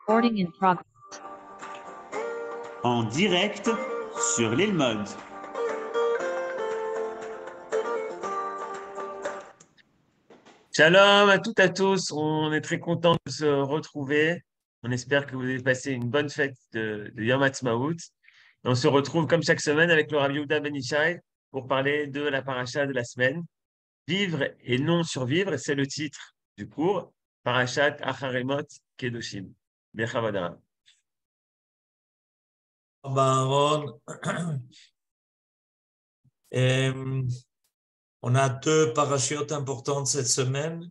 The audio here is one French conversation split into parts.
Recording in progress. En direct sur l'île Mode. Shalom à toutes et à tous, on est très content de se retrouver. On espère que vous avez passé une bonne fête de Yom Ha'atzmaut. Et on se retrouve comme chaque semaine avec le Rav Yehuda Ben Ishai pour parler de la paracha de la semaine. Vivre et non survivre, c'est le titre du cours. Parashat Acharemot Kedoshim. Bechavadara. Aaron, on a deux parachutes importantes cette semaine.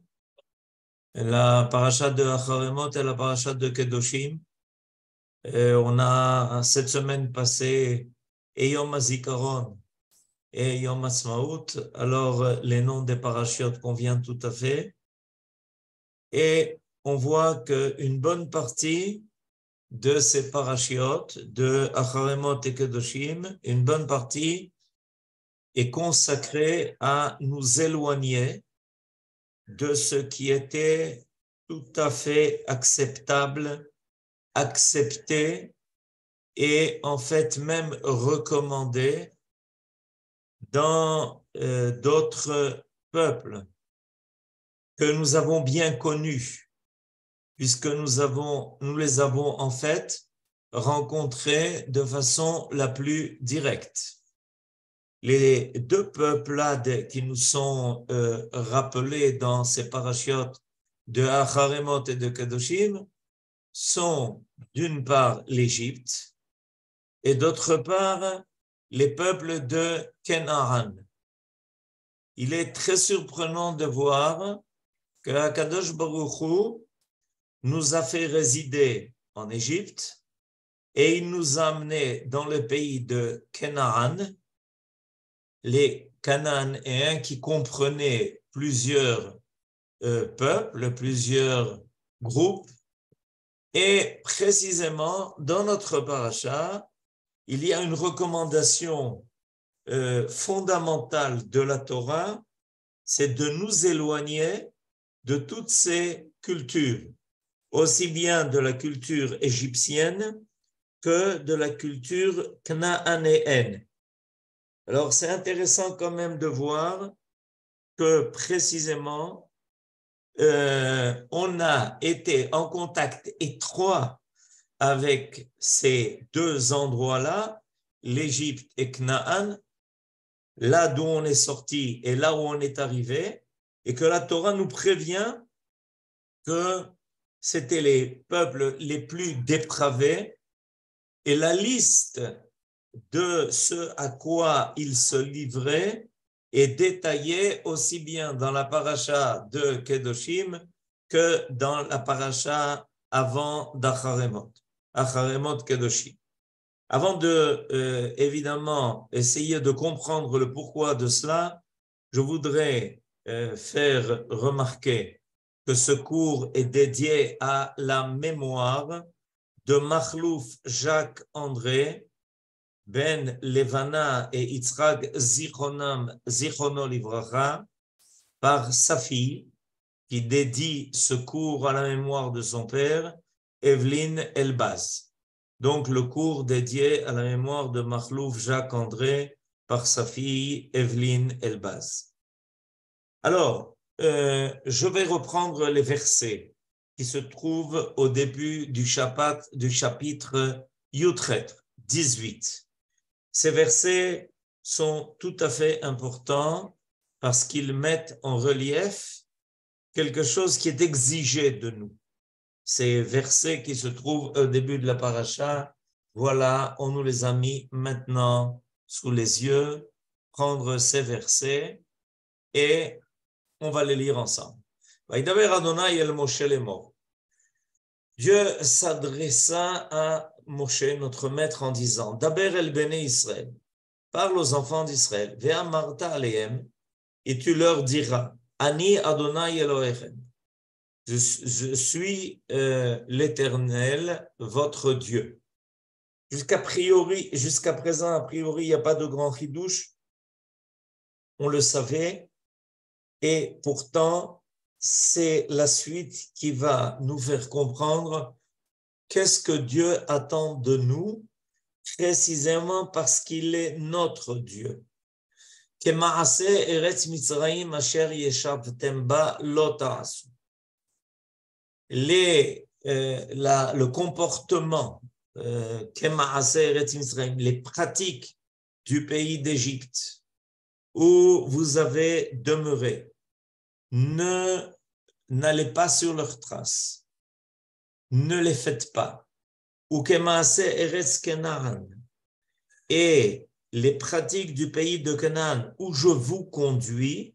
La paracha de Acharemot et la paracha de Kedoshim. On a cette semaine passé Yom HaZikaron et Yom Ha'atzmaut. Alors, les noms des parachutes conviennent tout à fait. Et on voit qu'une bonne partie de ces parachutes de Acharemot et Kedoshim, une bonne partie est consacrée à nous éloigner de ce qui était tout à fait acceptable, accepté et en fait même recommandé dans d'autres peuples que nous avons bien connus, puisque nous les avons en fait rencontrés de façon la plus directe. Les deux peuples-là qui nous sont rappelés dans ces parachutes de Acharemot et de Kedoshim sont d'une part l'Égypte et d'autre part les peuples de Canaan. Il est très surprenant de voir que Akadosh Baruch Hu nous a fait résider en Égypte et il nous a amenés dans le pays de Canaan, les Cananéens qui comprenaient plusieurs peuples, plusieurs groupes. Et précisément, dans notre paracha, il y a une recommandation fondamentale de la Torah, c'est de nous éloigner de toutes ces cultures, aussi bien de la culture égyptienne que de la culture cananéenne. Alors, c'est intéressant quand même de voir que précisément, on a été en contact étroit avec ces deux endroits-là, l'Égypte et Canaan, là d'où on est sorti et là où on est arrivé, et que la Torah nous prévient que c'était les peuples les plus dépravés, et la liste de ce à quoi ils se livraient est détaillée aussi bien dans la paracha de Kedoshim que dans la paracha avant d'Acharemot, Acharemot Kedoshim. Avant de, évidemment, essayer de comprendre le pourquoi de cela, je voudrais faire remarquer que ce cours est dédié à la mémoire de Makhlouf Jacques André, Ben Levana et Yitzhak Zichrono Livracha, par sa fille, qui dédie ce cours à la mémoire de son père, Evelyne Elbaz. Donc, le cours dédié à la mémoire de Makhlouf Jacques André par sa fille, Evelyne Elbaz. Alors, je vais reprendre les versets qui se trouvent au début du chapitre Yutret, 18. Ces versets sont tout à fait importants parce qu'ils mettent en relief quelque chose qui est exigé de nous. Ces versets qui se trouvent au début de la paracha, voilà, on nous les a mis maintenant sous les yeux, prendre ces versets et on va les lire ensemble. Dieu s'adressa à Moshe, notre maître, en disant, Daber el Bene Israël, parle aux enfants d'Israël, Ve'amarta alehem, et tu leur diras, Ani Adonai Elohechem, je suis l'Éternel, votre Dieu. Jusqu'à présent, a priori, il n'y a pas de grand chidouche, on le savait, et pourtant, c'est la suite qui va nous faire comprendre qu'est-ce que Dieu attend de nous, précisément parce qu'il est notre Dieu. Le comportement, les pratiques du pays d'Égypte où vous avez demeuré, n'allez pas sur leurs traces, ne les faites pas. Ou et les pratiques du pays de Canaan où je vous conduis,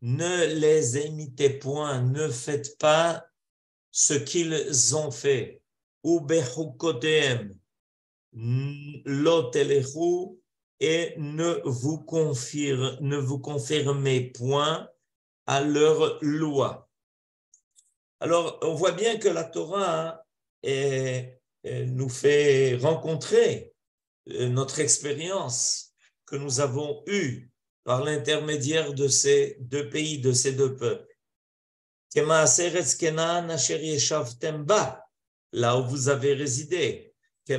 ne les imitez point, ne faites pas ce qu'ils ont fait. Ou bechukotem, et ne vous confirmez point à leur loi. Alors, on voit bien que la Torah nous fait rencontrer notre expérience que nous avons eue par l'intermédiaire de ces deux pays, de ces deux peuples. Là où vous avez résidé. Les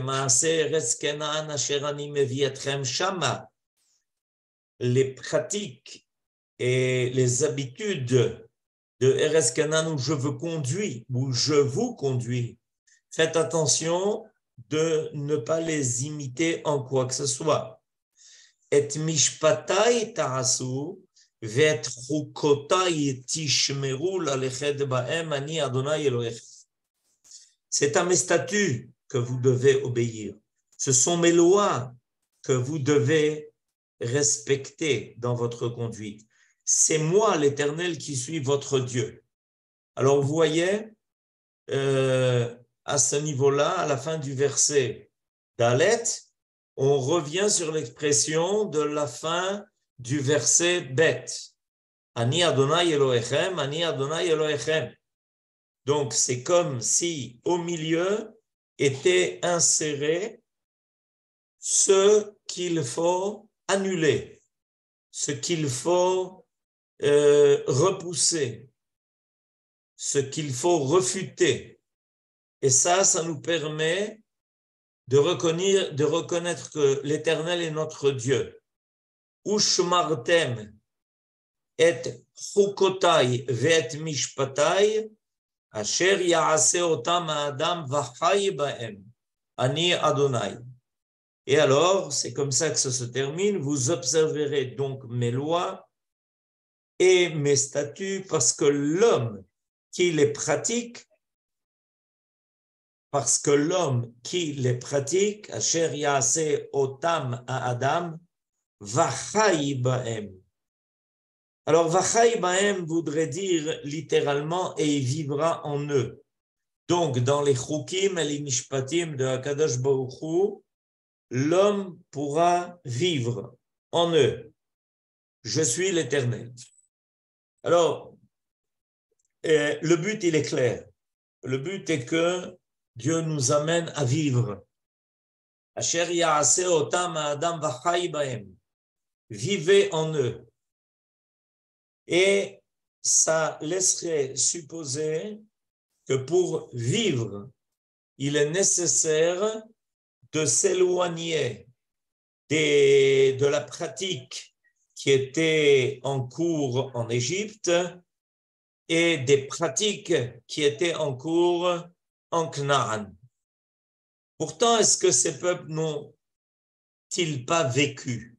pratiques et les habitudes de Eretz Canaan où je vous conduis, faites attention de ne pas les imiter en quoi que ce soit. Et mishpatai ta'asu ve'et chukotai tishmeru lalechet ba'em ani Adonai Elohech. C'est à mes statuts que vous devez obéir. Ce sont mes lois que vous devez respecter dans votre conduite. C'est moi, l'Éternel, qui suis votre Dieu. Alors, vous voyez, à ce niveau-là, à la fin du verset Dalet, on revient sur l'expression de la fin du verset Bet. Ani Adonai Elohechem, Ani Adonai Elohechem. Donc, c'est comme si au milieu était inséré ce qu'il faut annuler, ce qu'il faut repousser, ce qu'il faut refuter. Et ça nous permet de reconnaître que l'Éternel est notre Dieu. Ushmartem et chukotai ve'et mishpatai asher ya'aseh otam ha'adam v'chay ba'em ani Adonai. Et alors, c'est comme ça que ça se termine. Vous observerez donc mes lois et mes statuts parce que l'homme qui les pratique, asher ya'aseh otam ha'adam v'chay ba'em. Alors, v'chay ba'em voudrait dire littéralement et il vivra en eux. Donc, dans les chukim et les mishpatim de Hakadosh Baruch Hu, l'homme pourra vivre en eux. Je suis l'Éternel. Alors, le but, il est clair. Le but est que Dieu nous amène à vivre. Asher ya'aseh otam ha'adam v'chay ba'em. Vivez en eux. Et ça laisserait supposer que pour vivre, il est nécessaire de s'éloigner de la pratique qui était en cours en Égypte et des pratiques qui étaient en cours en Canaan. Pourtant, est-ce que ces peuples n'ont-ils pas vécu?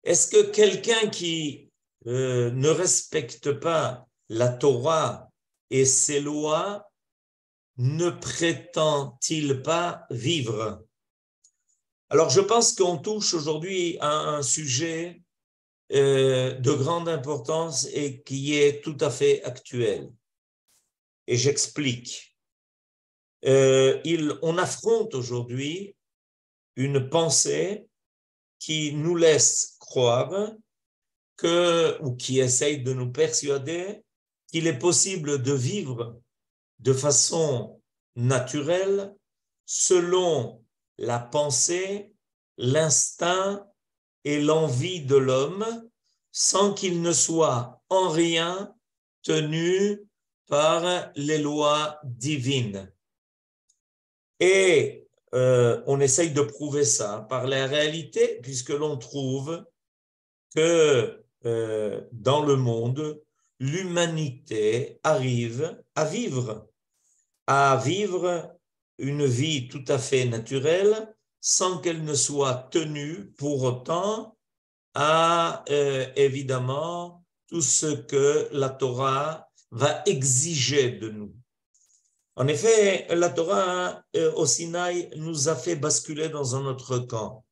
Est-ce que quelqu'un qui ne respecte pas la Torah et ses lois ne prétend-il pas vivre? Alors, je pense qu'on touche aujourd'hui à un sujet de grande importance et qui est tout à fait actuel. Et j'explique. On affronte aujourd'hui une pensée qui nous laisse croire ou qui essaye de nous persuader qu'il est possible de vivre de façon naturelle selon la pensée, l'instinct et l'envie de l'homme sans qu'il ne soit en rien tenu par les lois divines. Et on essaye de prouver ça par la réalité, puisque l'on trouve que dans le monde, l'humanité arrive à vivre une vie tout à fait naturelle sans qu'elle ne soit tenue pour autant à évidemment tout ce que la Torah va exiger de nous. En effet, la Torah au Sinaï nous a fait basculer dans un autre camp.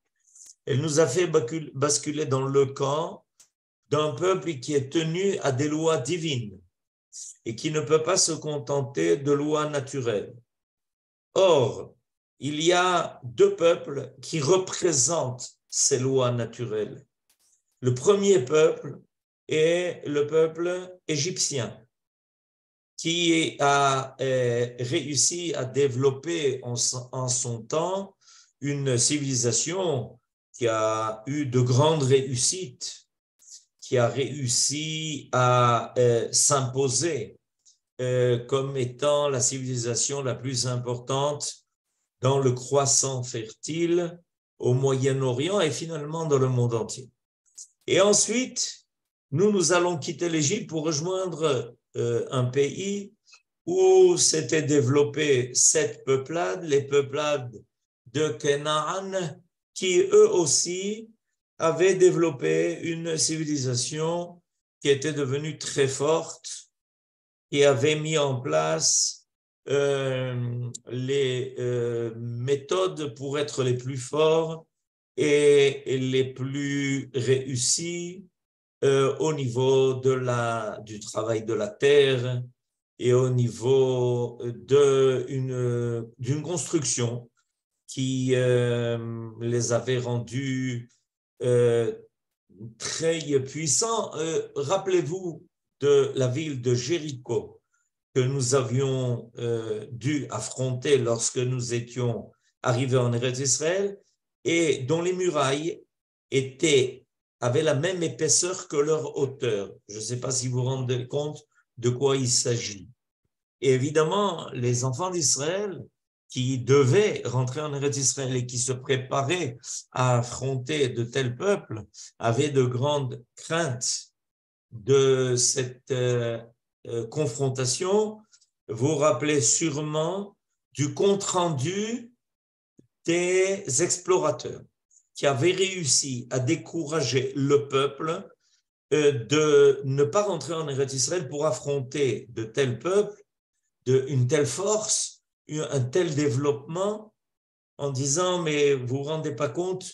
Elle nous a fait basculer dans le camp d'un peuple qui est tenu à des lois divines et qui ne peut pas se contenter de lois naturelles. Or, il y a deux peuples qui représentent ces lois naturelles. Le premier peuple est le peuple égyptien, qui a réussi à développer en son temps une civilisation qui a eu de grandes réussites, qui a réussi à s'imposer comme étant la civilisation la plus importante dans le croissant fertile au Moyen-Orient et finalement dans le monde entier. Et ensuite, nous allons quitter l'Égypte pour rejoindre un pays où s'étaient développées 7 peuplades, les peuplades de Canaan, qui eux aussi avaient développé une civilisation qui était devenue très forte et avait mis en place les méthodes pour être les plus forts et les plus réussis au niveau du travail de la terre et au niveau d'une construction qui les avait rendus très puissants. Rappelez-vous de la ville de Jéricho que nous avions dû affronter lorsque nous étions arrivés en Eretz Israël et dont les murailles avaient la même épaisseur que leur hauteur. Je ne sais pas si vous vous rendez compte de quoi il s'agit. Et évidemment, les enfants d'Israël qui devaient rentrer en Eretz Israël et qui se préparaient à affronter de tels peuples avaient de grandes craintes de cette confrontation. Vous vous rappelez sûrement du compte-rendu des explorateurs qui avaient réussi à décourager le peuple de ne pas rentrer en Eretz Israël pour affronter de tels peuples, une telle force, un tel développement, en disant, mais vous ne vous rendez pas compte,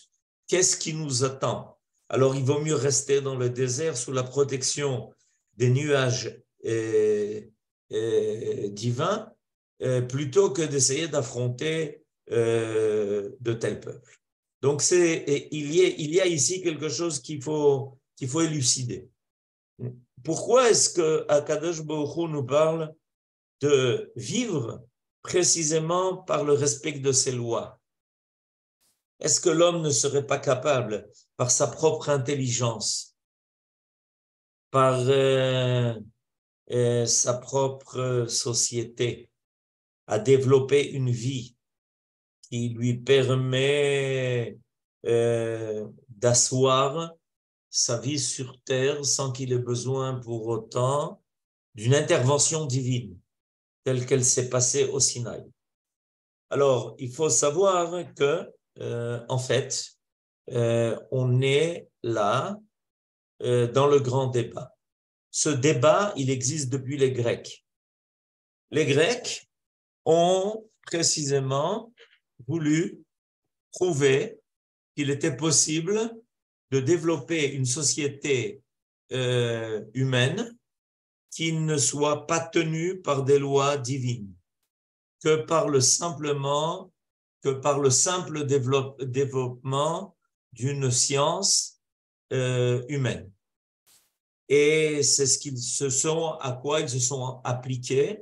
qu'est-ce qui nous attend? Alors, il vaut mieux rester dans le désert sous la protection des nuages divins plutôt que d'essayer d'affronter de tels peuples. Donc, il y a ici quelque chose qu'il faut élucider. Pourquoi est-ce que Akadosh Baruch Hu nous parle de vivre précisément par le respect de ses lois? Est-ce que l'homme ne serait pas capable, par sa propre intelligence, par sa propre société, à développer une vie qui lui permet d'asseoir sa vie sur terre sans qu'il ait besoin pour autant d'une intervention divine telle qu'elle s'est passée au Sinaï? Alors, il faut savoir que, en fait, on est là dans le grand débat. Ce débat, il existe depuis les Grecs. Les Grecs ont précisément voulu prouver qu'il était possible de développer une société humaine qui ne soit pas tenue par des lois divines, que par le simple développement d'une science humaine. Et c'est à quoi ils se sont appliqués.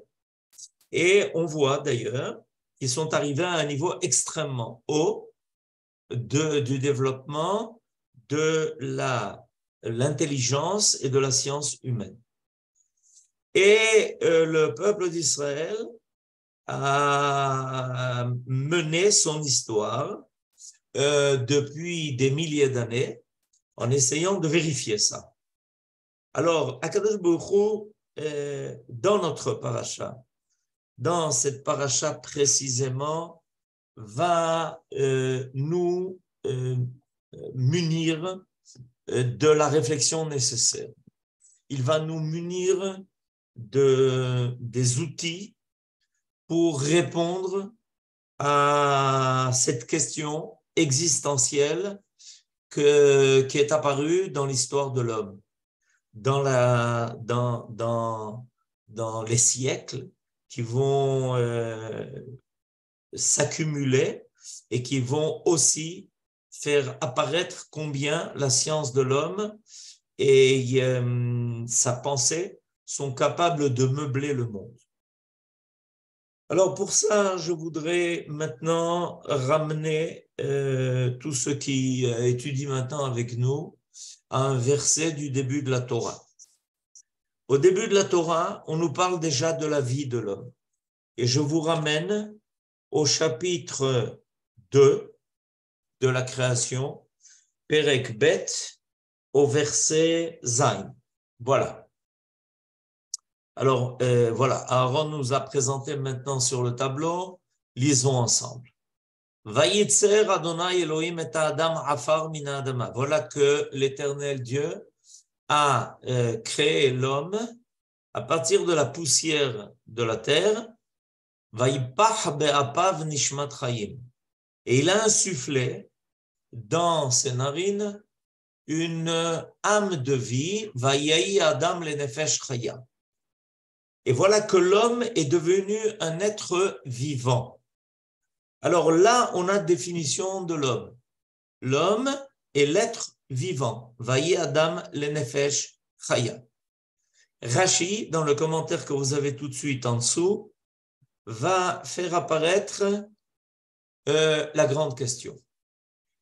Et on voit d'ailleurs qu'ils sont arrivés à un niveau extrêmement haut du développement de la l'intelligence et de la science humaine. Et le peuple d'Israël a mené son histoire depuis des milliers d'années en essayant de vérifier ça. Alors, Akadosh Baruch Hu, dans notre paracha, dans cette paracha précisément, va nous munir de la réflexion nécessaire. Il va nous munir des outils pour répondre à cette question existentielle qui est apparue dans l'histoire de l'homme, dans les siècles qui vont s'accumuler et qui vont aussi faire apparaître combien la science de l'homme et sa pensée sont capables de meubler le monde. Alors pour ça, je voudrais maintenant ramener tous ceux qui étudient maintenant avec nous à un verset du début de la Torah. Au début de la Torah, on nous parle déjà de la vie de l'homme. Et je vous ramène au chapitre 2 de la création, Perek Bet, au verset Zayin. Voilà. Alors, voilà, Aaron nous a présenté maintenant sur le tableau, lisons ensemble. Vayitzer Adonai Elohim et Adam afar mina adama. Voilà que l'Éternel Dieu a créé l'homme à partir de la poussière de la terre. Vayipach be'apav nishmat chayim. Et il a insufflé dans ses narines une âme de vie. Vayahi Adam le nefesh chaya. Et voilà que l'homme est devenu un être vivant. Alors là, on a définition de l'homme. L'homme est l'être vivant. Vayi Adam le nefesh chaya. Rashi, dans le commentaire que vous avez tout de suite en dessous, va faire apparaître la grande question.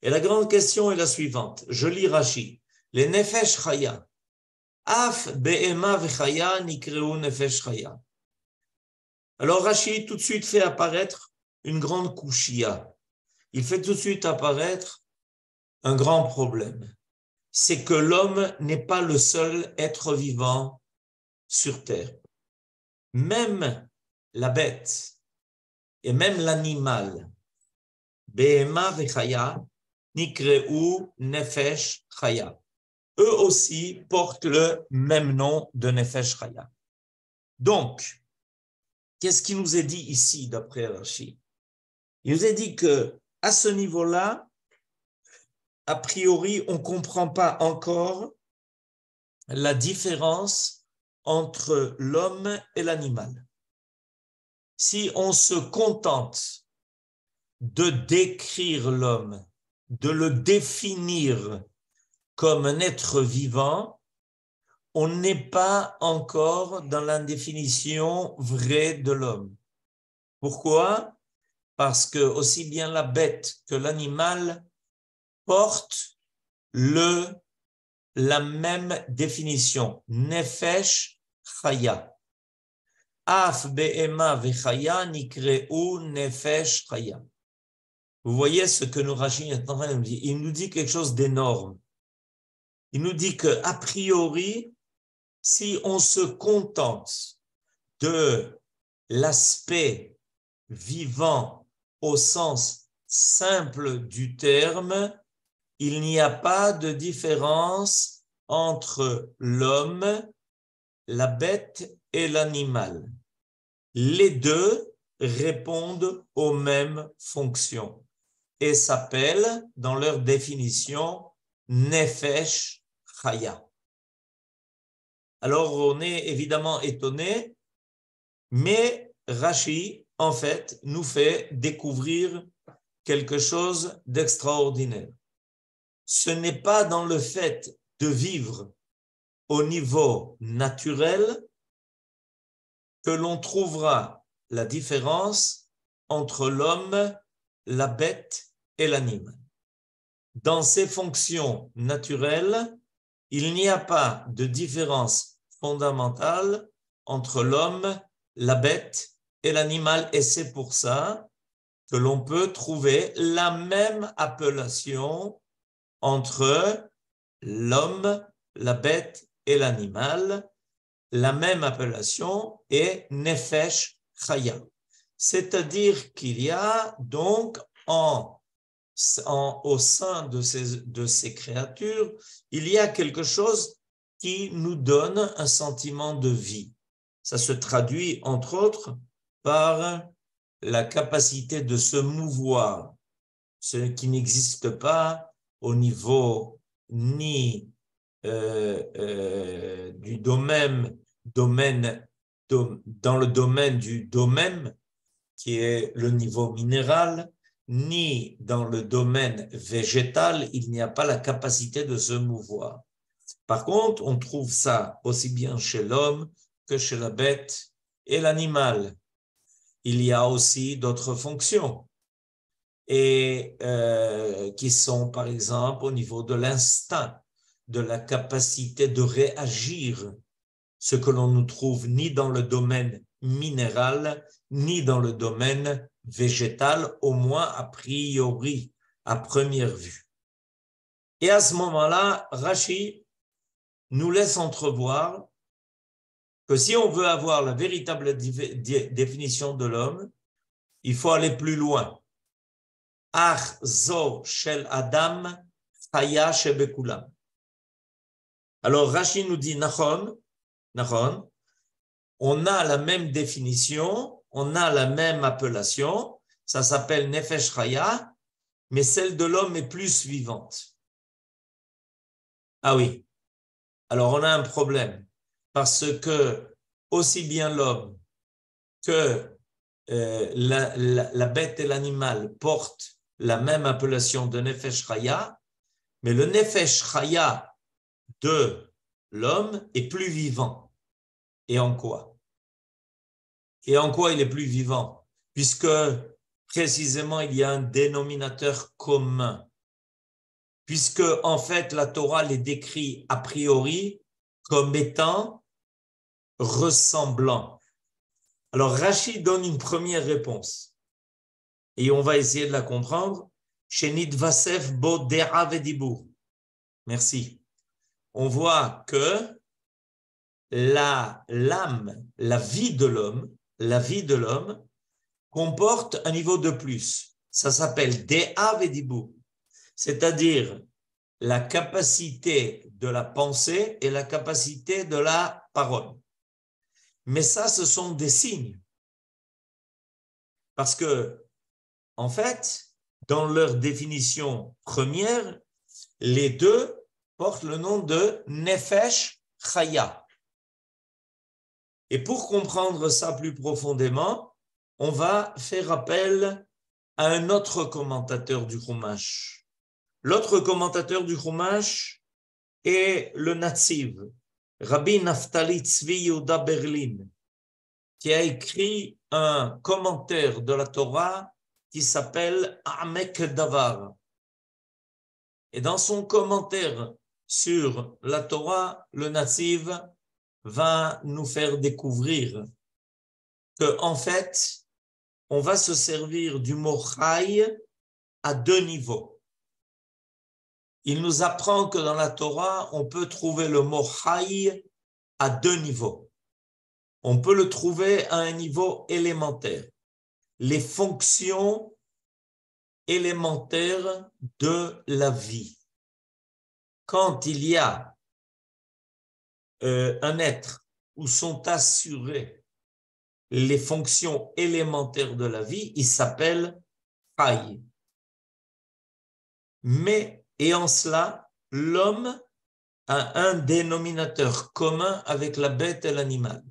Et la grande question est la suivante. Je lis Rashi. Le nefesh chaya. Af be'ema v'chaya nikreu nefesh chaya. Alors Rashi tout de suite fait apparaître une grande koushia. Il fait tout de suite apparaître un grand problème. C'est que l'homme n'est pas le seul être vivant sur terre. Même la bête et même l'animal, be'ema v'chaya nikreu nefesh chaya. Eux aussi portent le même nom de Nefesh Chaya. Donc, qu'est-ce qui nous est dit ici d'après Rashi? Il nous est dit que à ce niveau-là, a priori, on ne comprend pas encore la différence entre l'homme et l'animal. Si on se contente de décrire l'homme, de le définir comme un être vivant, on n'est pas encore dans la définition vraie de l'homme. Pourquoi? Parce que aussi bien la bête que l'animal portent la même définition, nefesh chaya. Af be'ema vechaya nikreu nefesh chaya. Vous voyez ce que nous Rashi est en train de nous dire. Il nous dit quelque chose d'énorme. Il nous dit que a priori, si on se contente de l'aspect vivant au sens simple du terme, il n'y a pas de différence entre l'homme, la bête et l'animal. Les deux répondent aux mêmes fonctions et s'appellent, dans leur définition, Nefesh Chaya. Alors, on est évidemment étonné, mais Rashi, en fait, nous fait découvrir quelque chose d'extraordinaire. Ce n'est pas dans le fait de vivre au niveau naturel que l'on trouvera la différence entre l'homme, la bête et l'animal. Dans ses fonctions naturelles, il n'y a pas de différence fondamentale entre l'homme, la bête et l'animal. Et c'est pour ça que l'on peut trouver la même appellation entre l'homme, la bête et l'animal. La même appellation est Nefesh Chaya. C'est-à-dire qu'il y a donc au sein de ces créatures, il y a quelque chose qui nous donne un sentiment de vie. Ça se traduit, entre autres, par la capacité de se mouvoir, ce qui n'existe pas au niveau ni du domaine, dans le domaine du domaine, qui est le niveau minéral, ni dans le domaine végétal, il n'y a pas la capacité de se mouvoir. Par contre, on trouve ça aussi bien chez l'homme que chez la bête et l'animal. Il y a aussi d'autres fonctions et qui sont, par exemple, au niveau de l'instinct, de la capacité de réagir, ce que l'on ne trouve ni dans le domaine minéral, ni dans le domaine végétal, au moins a priori, à première vue. Et à ce moment-là, Rashi nous laisse entrevoir que si on veut avoir la véritable définition de l'homme, il faut aller plus loin. Ach zo shel Adam chaya shebekulam. Alors Rashi nous dit Nachon, on a la même définition, on a la même appellation, ça s'appelle Nefesh Chaya, mais celle de l'homme est plus vivante. Ah oui, alors on a un problème, parce que aussi bien l'homme que la bête et l'animal portent la même appellation de Nefesh Chaya, mais le Nefesh Chaya de l'homme est plus vivant. Et en quoi? Et en quoi il est plus vivant? Puisque précisément il y a un dénominateur commun. Puisque en fait la Torah les décrit a priori comme étant ressemblants. Alors Rashi donne une première réponse et on va essayer de la comprendre. Shenit Vasef Bo Dera Vedibur. Merci. On voit que l'âme, la vie de l'homme comporte un niveau de plus. Ça s'appelle Dea Vedibur, c'est-à-dire la capacité de la pensée et la capacité de la parole. Mais ça, ce sont des signes. Parce que, en fait, dans leur définition première, les deux portent le nom de Nefesh Chaya. Et pour comprendre ça plus profondément, on va faire appel à un autre commentateur du Chumash. L'autre commentateur du Chumash est le Natziv, Rabbi Naftali Tzvi Yehuda Berlin, qui a écrit un commentaire de la Torah qui s'appelle Amek Davar. Et dans son commentaire sur la Torah, le Natziv va nous faire découvrir que, en fait, on va se servir du mot Chai à deux niveaux. Il nous apprend que dans la Torah, on peut trouver le mot Chai à deux niveaux. On peut le trouver à un niveau élémentaire. Les fonctions élémentaires de la vie. Quand il y a un être où sont assurées les fonctions élémentaires de la vie, il s'appelle Chai. Mais, et en cela, l'homme a un dénominateur commun avec la bête et l'animal.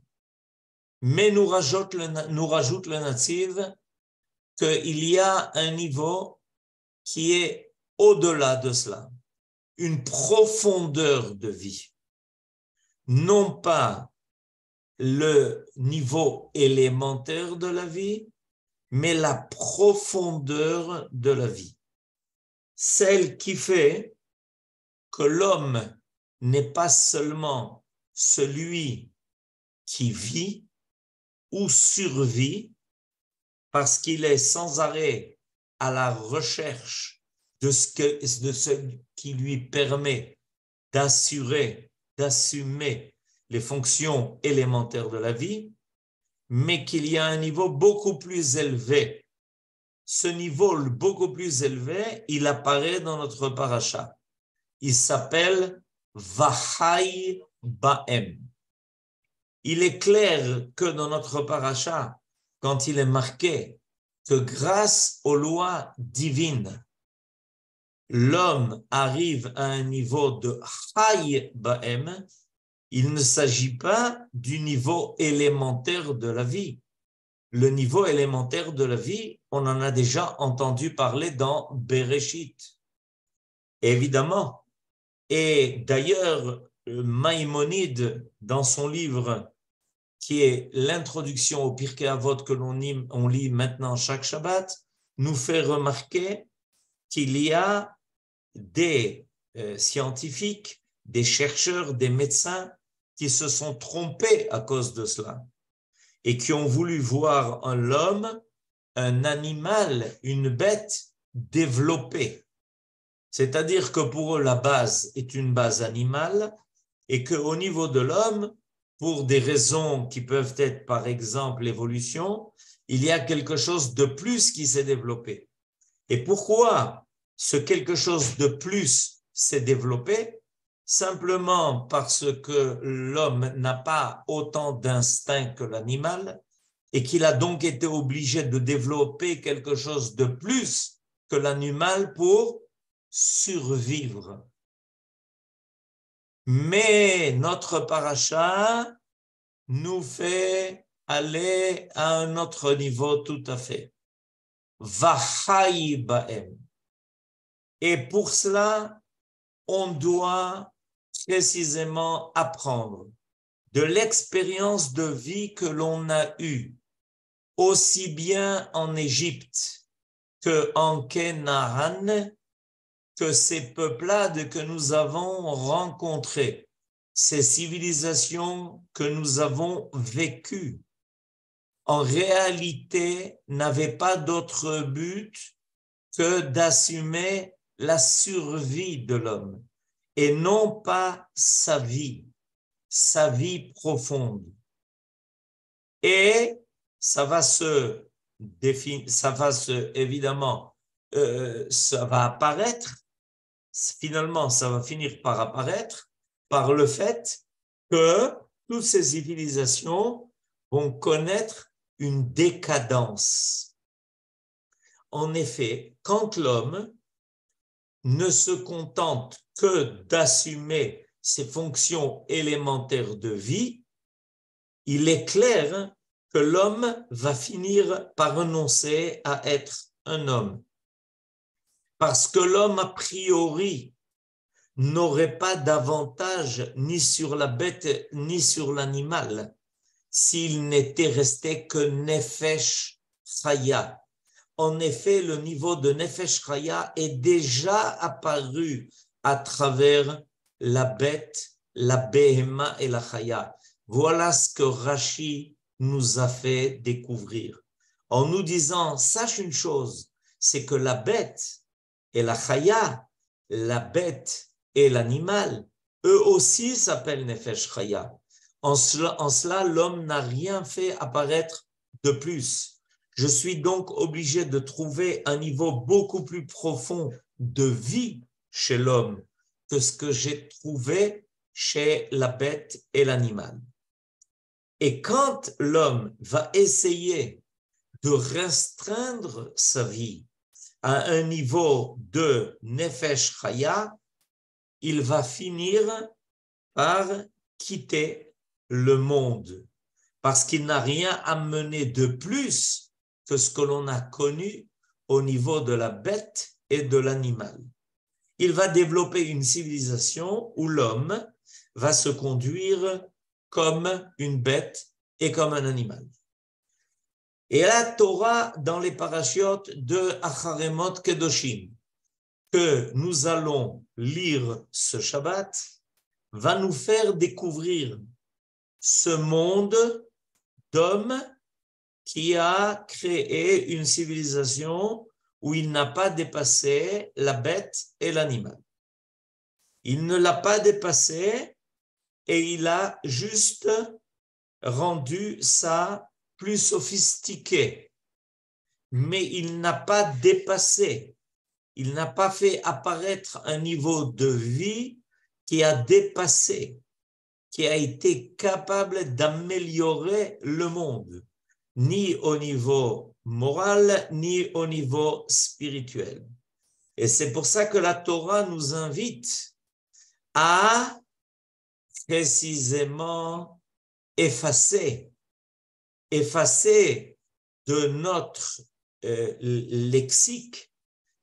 Mais nous rajoute le Natziv qu'il y a un niveau qui est au-delà de cela, une profondeur de vie. Non pas le niveau élémentaire de la vie, mais la profondeur de la vie. Celle qui fait que l'homme n'est pas seulement celui qui vit ou survit parce qu'il est sans arrêt à la recherche de ce qui lui permet d'assumer les fonctions élémentaires de la vie, mais qu'il y a un niveau beaucoup plus élevé. Ce niveau beaucoup plus élevé, il apparaît dans notre paracha. Il s'appelle Vahai Baem. Il est clair que dans notre paracha, quand il est marqué que grâce aux lois divines, l'homme arrive à un niveau de Chai Baem, il ne s'agit pas du niveau élémentaire de la vie. Le niveau élémentaire de la vie, on en a déjà entendu parler dans Bereshit. Évidemment. Et d'ailleurs, Maïmonide, dans son livre, qui est l'introduction au Pirkei Avot que on lit maintenant chaque Shabbat, nous fait remarquer qu'il y a des scientifiques, des chercheurs, des médecins qui se sont trompés à cause de cela et qui ont voulu voir en l'homme un animal, une bête développée. C'est-à-dire que pour eux, la base est une base animale et qu'au niveau de l'homme, pour des raisons qui peuvent être, par exemple, l'évolution, il y a quelque chose de plus qui s'est développé. Et pourquoi ce quelque chose de plus s'est développé? Simplement parce que l'homme n'a pas autant d'instinct que l'animal et qu'il a donc été obligé de développer quelque chose de plus que l'animal pour survivre. Mais notre paracha nous fait aller à un autre niveau tout à fait. Vahai Baem. Et pour cela, on doit précisément apprendre de l'expérience de vie que l'on a eue, aussi bien en Égypte qu'en Canaan, que ces peuplades que nous avons rencontrées, ces civilisations que nous avons vécues, en réalité, n'avaient pas d'autre but que d'assumer la survie de l'homme et non pas sa vie profonde. Et évidemment, ça va apparaître, finalement, ça va finir par apparaître par le fait que toutes ces civilisations vont connaître une décadence. En effet, quand l'homme ne se contente que d'assumer ses fonctions élémentaires de vie, il est clair que l'homme va finir par renoncer à être un homme. Parce que l'homme, a priori, n'aurait pas d'avantage ni sur la bête ni sur l'animal s'il n'était resté que Nefesh Chaya. En effet, le niveau de Nefesh Chaya est déjà apparu à travers la bête, la Behema et la Chaya. Voilà ce que Rashi nous a fait découvrir. En nous disant, sache une chose, c'est que la bête et la Chaya, la bête et l'animal, eux aussi s'appellent Nefesh Chaya. En cela, l'homme n'a rien fait apparaître de plus. Je suis donc obligé de trouver un niveau beaucoup plus profond de vie chez l'homme que ce que j'ai trouvé chez la bête et l'animal. Et quand l'homme va essayer de restreindre sa vie à un niveau de Nefesh Chaya, il va finir par quitter le monde parce qu'il n'a rien amené de plus que ce que l'on a connu au niveau de la bête et de l'animal. Il va développer une civilisation où l'homme va se conduire comme une bête et comme un animal. Et la Torah, dans les parachiotes de Acharemot Kedoshim, que nous allons lire ce Shabbat, va nous faire découvrir ce monde d'hommes qui a créé une civilisation où il n'a pas dépassé la bête et l'animal. Il ne l'a pas dépassé et il a juste rendu ça plus sophistiqué. Mais il n'a pas dépassé, il n'a pas fait apparaître un niveau de vie qui a dépassé, qui a été capable d'améliorer le monde, ni au niveau moral, ni au niveau spirituel. Et c'est pour ça que la Torah nous invite à précisément effacer de notre lexique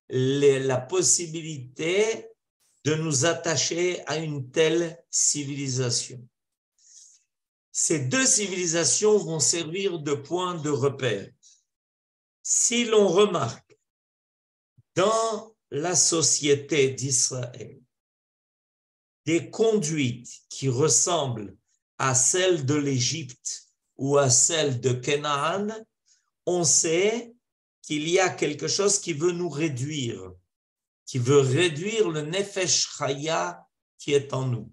la possibilité de nous attacher à une telle civilisation. Ces deux civilisations vont servir de point de repère. Si l'on remarque dans la société d'Israël des conduites qui ressemblent à celles de l'Égypte ou à celles de Canaan, on sait qu'il y a quelque chose qui veut nous réduire, qui veut réduire le Nefesh Chaya qui est en nous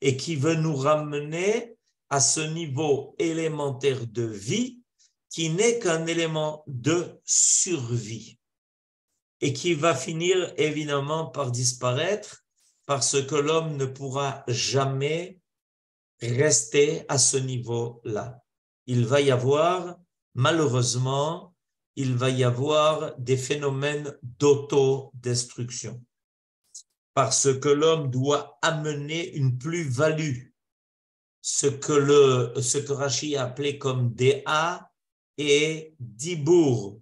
et qui veut nous ramener à ce niveau élémentaire de vie qui n'est qu'un élément de survie et qui va finir évidemment par disparaître parce que l'homme ne pourra jamais rester à ce niveau-là. Il va y avoir, malheureusement, des phénomènes d'autodestruction parce que l'homme doit amener une plus-value, ce que Rashi a appelé comme Déa et Dibour.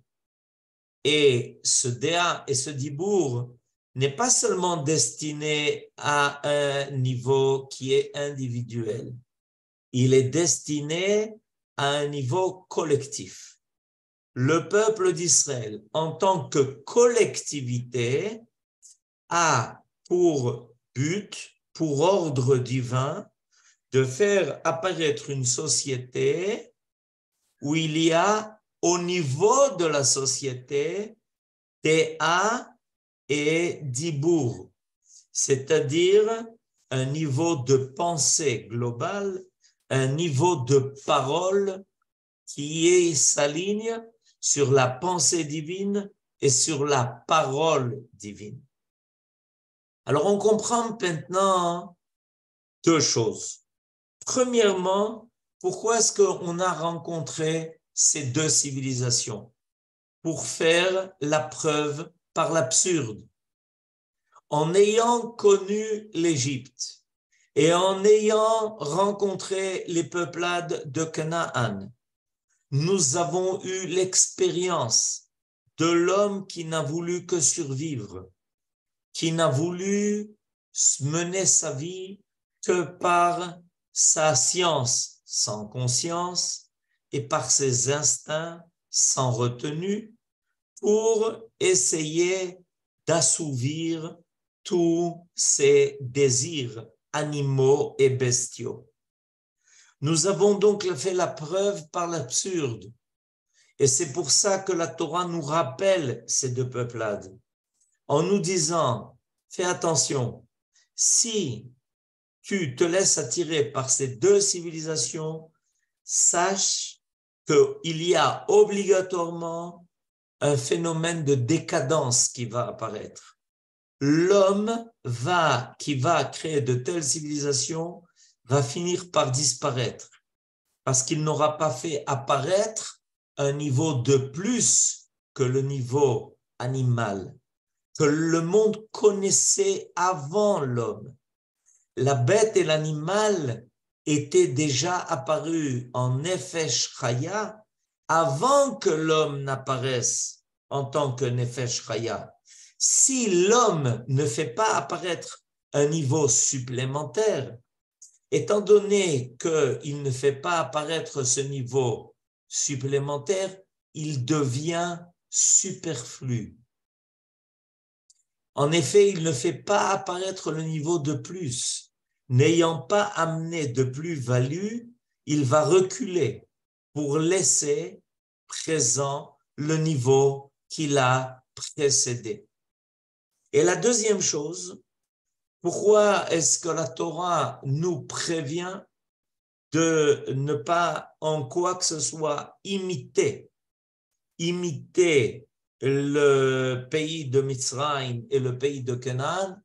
Et ce Déa et ce Dibour n'est pas seulement destiné à un niveau qui est individuel, il est destiné à un niveau collectif. Le peuple d'Israël, en tant que collectivité, a pour but, pour ordre divin, de faire apparaître une société où il y a au niveau de la société Déa et Dibour, c'est-à-dire un niveau de pensée globale, un niveau de parole qui s'aligne sur la pensée divine et sur la parole divine. Alors on comprend maintenant deux choses. Premièrement, pourquoi est-ce qu'on a rencontré ces deux civilisations? Pour faire la preuve par l'absurde. En ayant connu l'Égypte et en ayant rencontré les peuplades de Canaan, nous avons eu l'expérience de l'homme qui n'a voulu que survivre, qui n'a voulu mener sa vie que par sa science sans conscience et par ses instincts sans retenue pour essayer d'assouvir tous ses désirs animaux et bestiaux. Nous avons donc fait la preuve par l'absurde. Et c'est pour ça que la Torah nous rappelle ces deux peuplades, en nous disant, fais attention, si tu te laisses attirer par ces deux civilisations, sache qu'il y a obligatoirement un phénomène de décadence qui va apparaître. L'homme qui va créer de telles civilisations va finir par disparaître parce qu'il n'aura pas fait apparaître un niveau de plus que le niveau animal, que le monde connaissait avant l'homme. La bête et l'animal étaient déjà apparus en Nefesh Chaya avant que l'homme n'apparaisse en tant que Nefesh Chaya. Si l'homme ne fait pas apparaître un niveau supplémentaire, étant donné qu'il ne fait pas apparaître ce niveau supplémentaire, il devient superflu. En effet, il ne fait pas apparaître le niveau de plus. n'ayant pas amené de plus-value, il va reculer pour laisser présent le niveau qu'il a précédé. Et la deuxième chose, pourquoi est-ce que la Torah nous prévient de ne pas en quoi que ce soit imiter le pays de Mitzrayim et le pays de Canaan,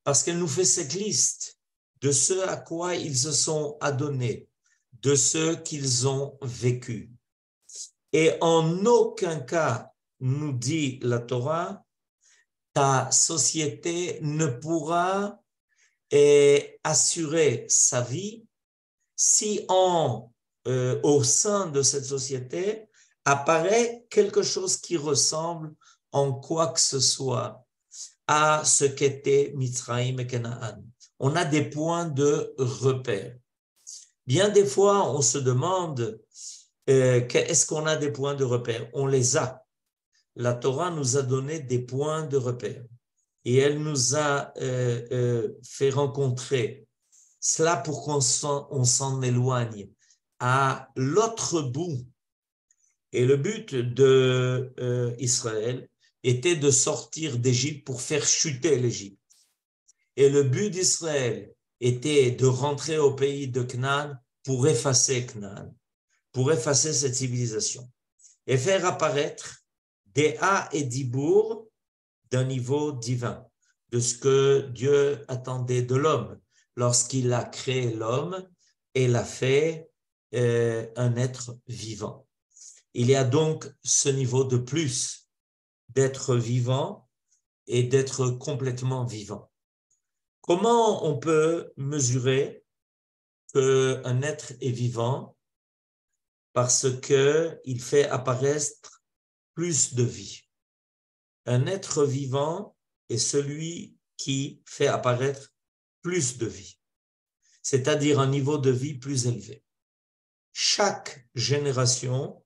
parce qu'elle nous fait cette liste de ce à quoi ils se sont adonnés, de ce qu'ils ont vécu. Et en aucun cas, nous dit la Torah, ta société ne pourra assurer sa vie si au sein de cette société apparaît quelque chose qui ressemble en quoi que ce soit à ce qu'était Mitzrayim et Canaan. On a des points de repère. Bien des fois, on se demande est-ce qu'on a des points de repère? On les a. La Torah nous a donné des points de repère et elle nous a fait rencontrer cela pour qu'on s'en éloigne à l'autre bout. Et le but d'Israël était de sortir d'Égypte pour faire chuter l'Égypte. Et le but d'Israël était de rentrer au pays de Canaan pour effacer Canaan, pour effacer cette civilisation et faire apparaître des A et Dibour d'un niveau divin, de ce que Dieu attendait de l'homme lorsqu'il a créé l'homme et l'a fait un être vivant. Il y a donc ce niveau de plus d'être vivant et d'être complètement vivant. Comment on peut mesurer qu'un être est vivant? Parce qu'il fait apparaître plus de vie. Un être vivant est celui qui fait apparaître plus de vie, c'est-à-dire un niveau de vie plus élevé. Chaque génération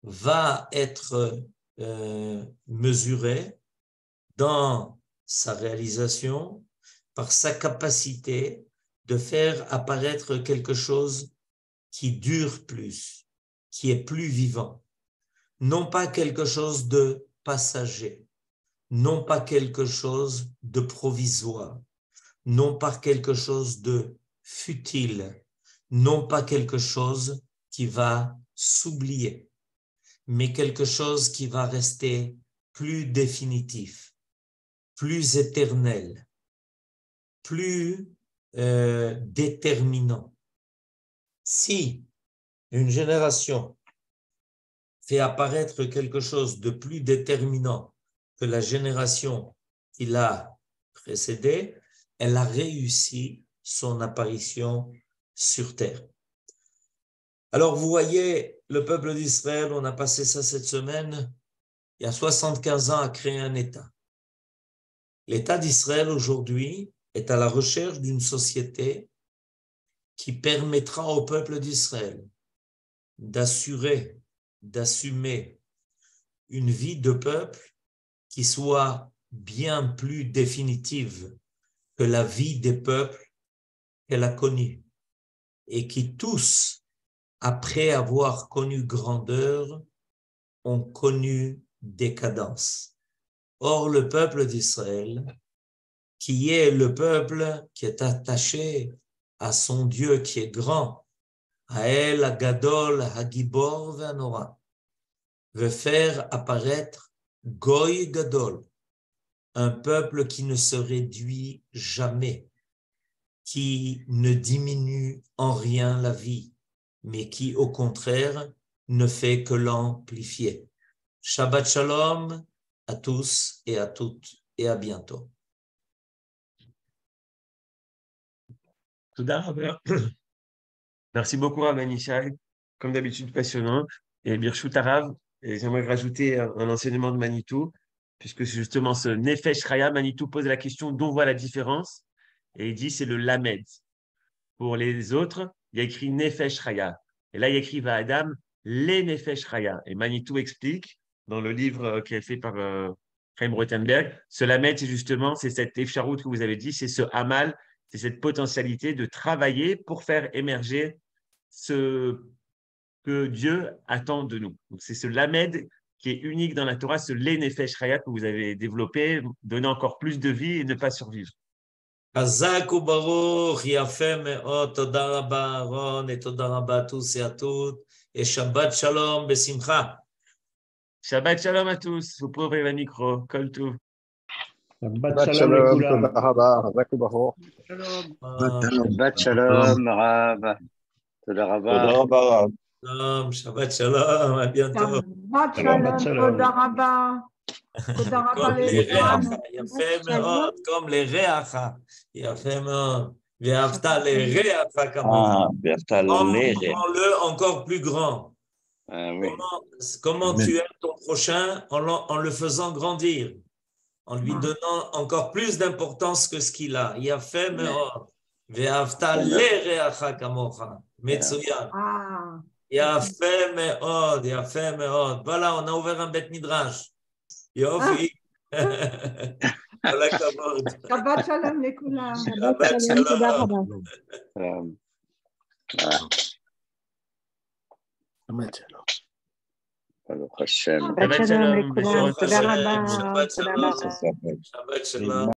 va être mesurée dans sa réalisation par sa capacité de faire apparaître quelque chose qui dure plus, qui est plus vivant. Non pas quelque chose de passager, non pas quelque chose de provisoire, non pas quelque chose de futile, non pas quelque chose qui va s'oublier, mais quelque chose qui va rester plus définitif, plus éternel, plus déterminant. Si une génération fait apparaître quelque chose de plus déterminant que la génération qui l'a précédée, elle a réussi son apparition sur terre. Alors vous voyez, le peuple d'Israël, on a passé ça cette semaine, il y a 75 ans à créer un État. L'État d'Israël aujourd'hui est à la recherche d'une société qui permettra au peuple d'Israël d'assurer, d'assumer une vie de peuple qui soit bien plus définitive que la vie des peuples qu'elle a connue et qui tous, après avoir connu grandeur, ont connu décadence. Or, le peuple d'Israël, qui est le peuple qui est attaché à son Dieu qui est grand, Hael, Hagadol, Hagibor, Vanora, veut faire apparaître Goy Gadol, un peuple qui ne se réduit jamais, qui ne diminue en rien la vie, mais qui, au contraire, ne fait que l'amplifier. Shabbat Shalom à tous et à toutes, et à bientôt. Merci beaucoup, Rav Anishai. Comme d'habitude, passionnant. Et Birshut Arav, et j'aimerais rajouter un enseignement de Manitou, puisque c'est justement ce Nefesh Chaya, Manitou pose la question d'où on voit la différence. Et il dit c'est le Lamed. Pour les autres, il y a écrit Nefesh Chaya. Et là, il y a écrit Va'adam, les Nefesh Chaya. Et Manitou explique dans le livre qui est fait par Chaim Rothenberg, ce Lamed, c'est justement c'est cette Efsharout que vous avez dit, c'est ce Hamal c'est cette potentialité de travailler pour faire émerger ce que Dieu attend de nous. Donc, c'est ce lamed qui est unique dans la Torah, ce Nefesh Chaya que vous avez développé, donner encore plus de vie et ne pas survivre. חזק וברוך, יפה מאוד, תודה רבה אהרון, ותודה רבה à tous et à toutes, et Shabbat Shalom בשמחה. Shabbat Shalom à tous. Vous pouvez ouvrir le micro. Kol Tov. Shabbat Shalom, תודה רבה, חזק וברוך. Shabbat Shalom, Rav. תודה רבה. Shalom, Shabbat Shalom, à bientôt. Shabbat Shalom. תודה רבה. תודה רבה comme les לכולם. ריח, יפה מאוד, comme les ריח, יפה מאוד. ואהבת לרעך כמוך. Rends-le encore plus grand. Oui. Comment tu aimes ton prochain en le faisant grandir, en lui donnant encore plus d'importance que ce qu'il a. יפה מאוד. ואהבת לרעך כמוך. מצוין. יפה מאוד, יפה מאוד. Voilà, on a ouvert un bête midrash. יופי. כל הכבוד. שבת שלום לכולם. שבת שלום. ברוך השם. שבת שלום לכולם. תודה רבה. שבת שלום. שבת שלום.